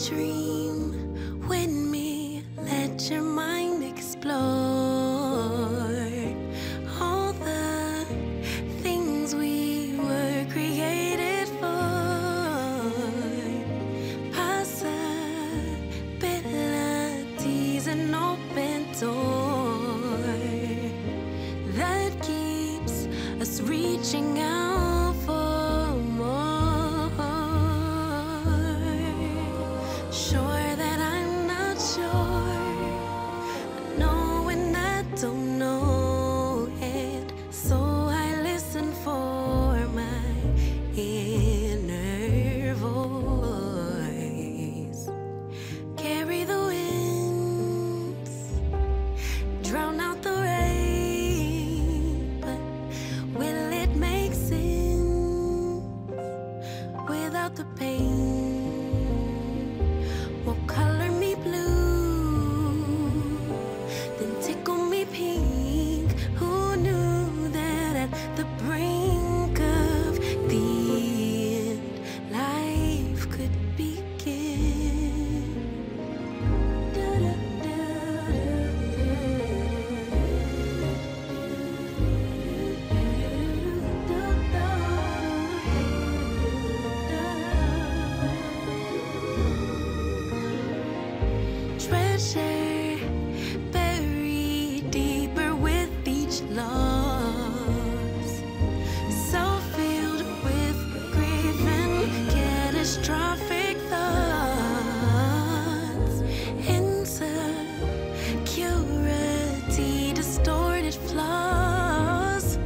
dream with me, let your mind explore all the things we were created for. Possibilities, an open door that keeps us reaching out for more. Sure that I'm not sure, knowing I don't know it, so I listen for my inner voice. Carry the winds, drown out the rain, but will it make sense without the pain? Won't color me blue, then tickle me pink. Who knew that at the brink of the end, life could begin? Treasure buried deeper with each loss, so filled with grief and catastrophic thoughts, insecurity, distorted flaws.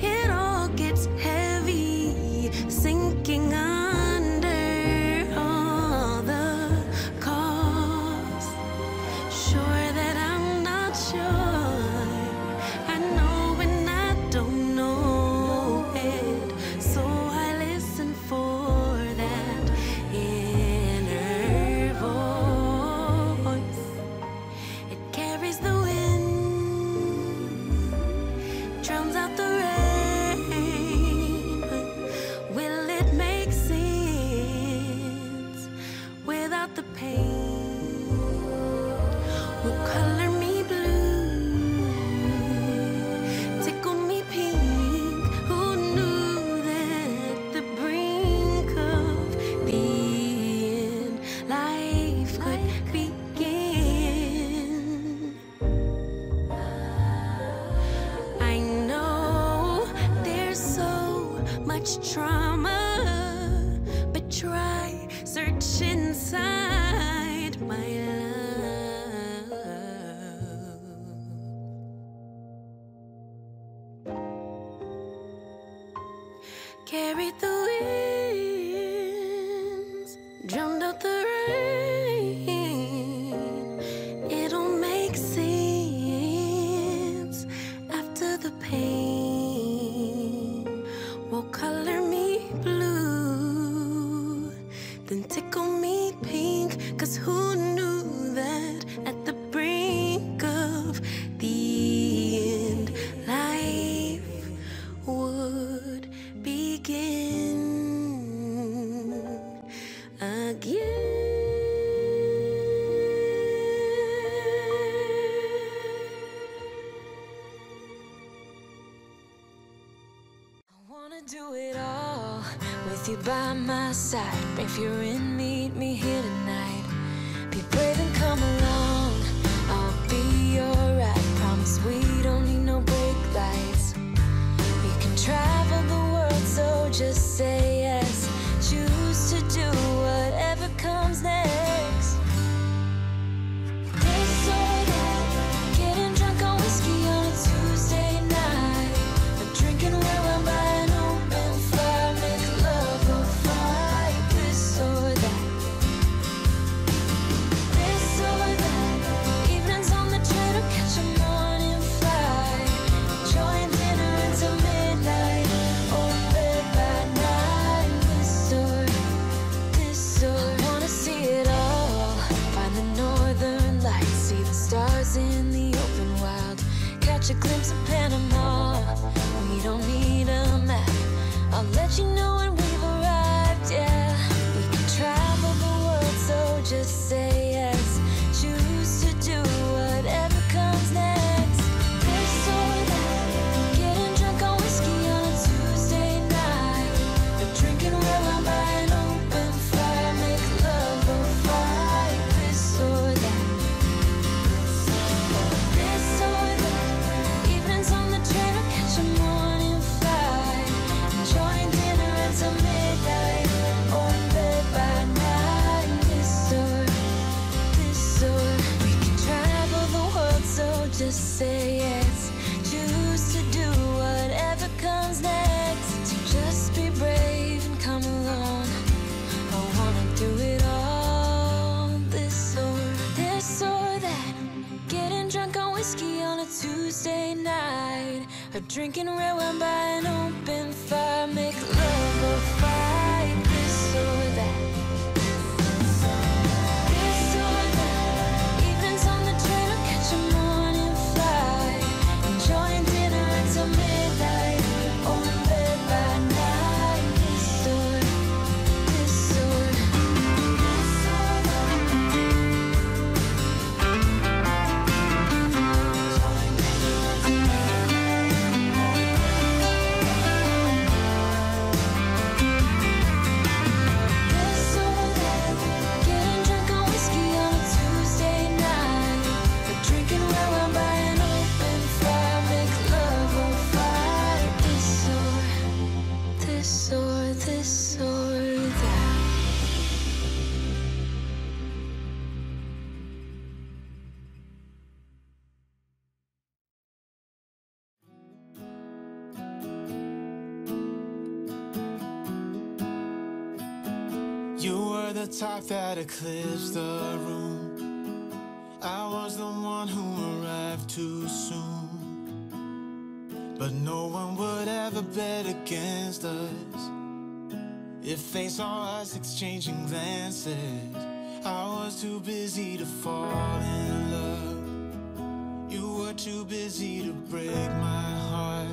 It all gets heavy, sinking under all the cost. Sure that I'm not sure, I know when I don't know it, so I listen for that inner voice. It carries the wind, drowns out the rain, but will it make sense without the pain? Will color me blue, tickle me pink. Who knew that at the brink of the end, life could begin? I know there's so much trauma, but try search inside my love. Carried the winds, drowned out the rain. It'll make sense after the pain. Will color me blue, then tickle me pink. 'Cause who knew that at the brink of the end, life would begin again. I wanna do it all with you by my side. If you're in, meet me here tonight. Be brave and come along, I'll be alright. Promise we don't need no brake lights. We can travel the world, so just say yes. Choose to do whatever comes next. This or that, getting drunk on whiskey on a Tuesday night, or drinking red wine by an open fire, make love or fight. This or that, this or that, evenings on the train or catch a morning flight, enjoying dinner until midnight, or bed by night. This or I wanna see it all, find the northern lights, see the stars in the open wild, catch a glimpse of Panama. We don't need a map, I'll let you know when we've arrived, yeah. We can travel the world, so just A drinking red wine by an open fire, make love or fight, this or that. This or that. Evenings on the train or catch a morning flight. Enjoying dinner until midnight, or in bed by night. This or this or this or this or that. You were the type that eclipsed the room. I was the one who arrived too soon. But no one would ever bet against us. If they saw us exchanging glances, I was too busy to fall in love. You were too busy to break my heart.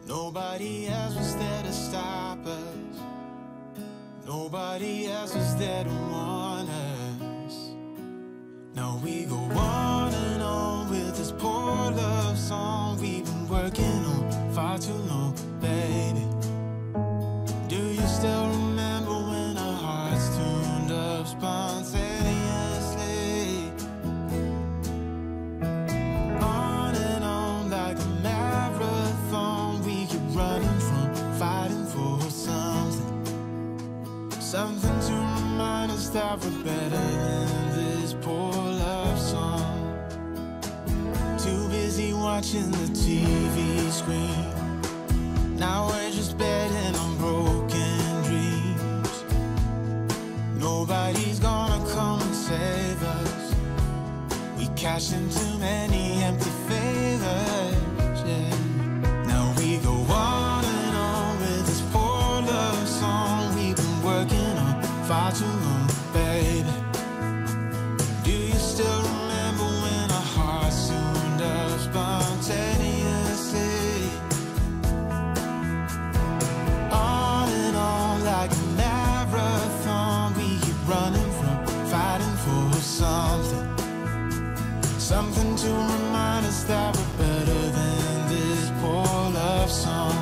Nobody else was there to stop us. Nobody else was there to warn us. Now we go on and on with this poor love song we've been working on far too long, baby. Do you still remember when our hearts tuned up spontaneously? On and on like a marathon, we keep running from fighting for something. Something to remind us that we're better than this poor love song. Too busy watching the TV screen. Now we're just betting on broken dreams. Nobody's gonna come and save us. We cash in too many empty favors, yeah. Now we go on and on with this poor love song we've been working on far too long, baby. Do you still remember when our hearts tuned up spontaneously? On and on like a marathon, we keep running from fighting for something. Something to remind us that we're better than this poor love song.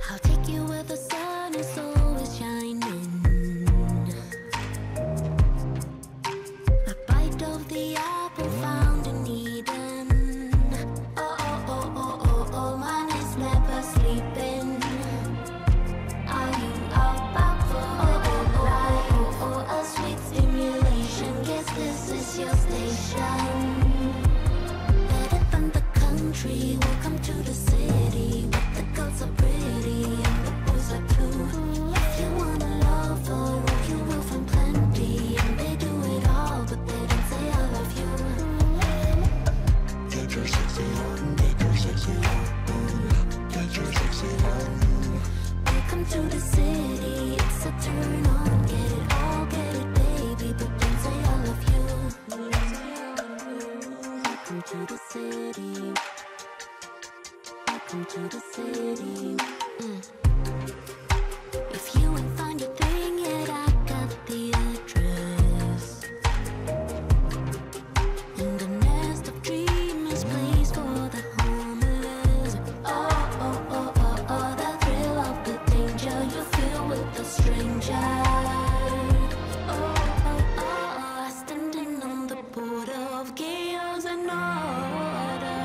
I'll take you where the sun is always shining. A bite of the apple found in Eden. Oh, oh, oh, oh, oh, oh, man is never sleeping. Are you about for the light? Oh, a sweet stimulation. Guess this is your station. Better than the country. Welcome to the city. The girls are pretty and the boys are too. to the city. Welcome to the city. If you ain't find your thing yet, I got the address. In the nest of dreamers, place for the homeless. The thrill of the danger you feel with a stranger. Standing on the border of chaos and order.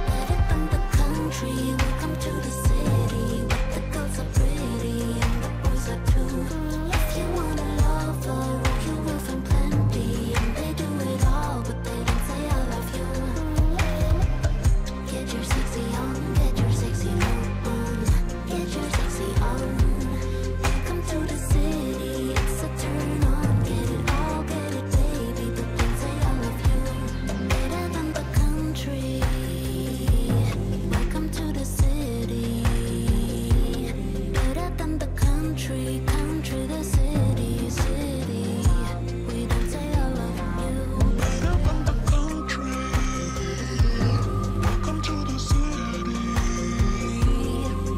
Better than the country, welcome to the city. Where the girls are pretty and the boys are too. If you want a lover, you will find plenty. And they do it all, but they don't say I love you. Get your sexy on, get your sexy on. Get your sexy on. Welcome to the city, it's a turn on. Get it all, get it baby, but don't say I love you. Better than the country. Welcome to the city. Better than the country, country, the city, city. We don't say I love you. Better than the country. Welcome to the city.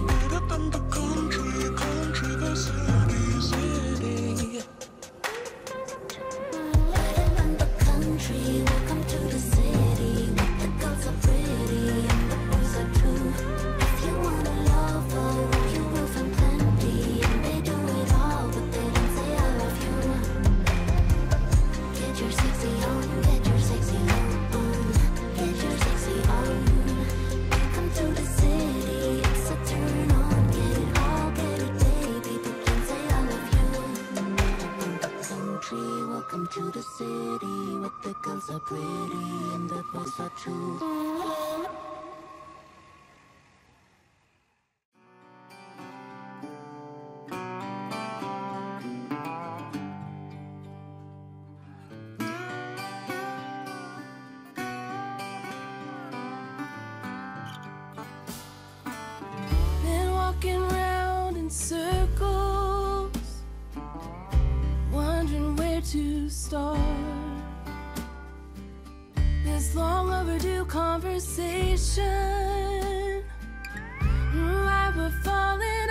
Better than the country, country, the city, city. Better than the country, welcome to the city. Where the girls are pretty and the boys are too. If you want a lover, you will find plenty. And they do it all, but they don't say I love you. Get your sexy on, get your sexy on. Get your sexy on. Welcome to the city, it's a turn on. Get it all, get it baby, but don't say I love you. Country, welcome to the city. Where the girls are pretty and the boys are too. Been walking round in circles, wondering where to start. This long overdue conversation, why we're falling